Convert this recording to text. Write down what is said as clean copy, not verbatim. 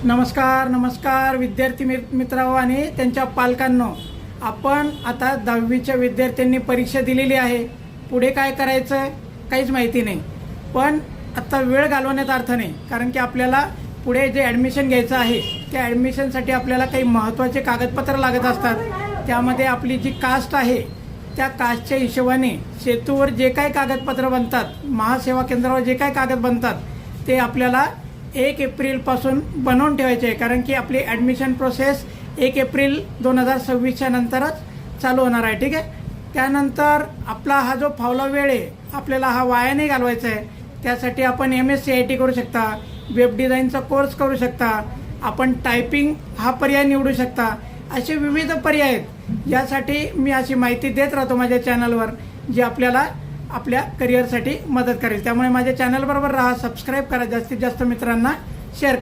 नमस्कार विद्यार्थी मित्रांनो आणि त्यांच्या पालकांनो, आपण आता 10वीच्या विद्यार्थ्यांनी परीक्षा दिलेली आहे. पुढे काय करायचं काहीच माहिती नाही, पण आता वेळ घालवण्यात अर्थ नाही, कारण की आपल्याला पुढे जे ॲडमिशन घ्यायचं आहे त्या ॲडमिशनसाठी आपल्याला काही महत्त्वाचे कागदपत्र लागत असतात. त्यामध्ये आपली जी कास्ट आहे त्या कास्टच्या हिशोबाने सेतूवर जे काही कागदपत्र बनतात, महासेवा केंद्रावर जे काही कागद बनतात ते आपल्याला 1 एप्रिलपासून बनवून ठेवायचे आहे, कारण की आपली ॲडमिशन प्रोसेस 1 एप्रिल 2026च्या नंतरच चालू होणार आहे. ठीक आहे. त्यानंतर आपला हा जो फावला वेळ आहे आपल्याला हा वाया नाही घालवायचा आहे. त्यासाठी आपण MSc करू शकता, वेब डिझाईनचा कोर्स करू शकता, आपण टायपिंग हा पर्याय निवडू शकता. असे विविध पर्याय आहेत. यासाठी मी अशी माहिती देत राहतो माझ्या चॅनलवर, जी आपल्याला आपल्या करिअरसाठी मदत करेल. त्यामुळे माझ्या चॅनलबरोबर राहा, सबस्क्राईब करा, जास्तीत जास्त मित्रांना शेअर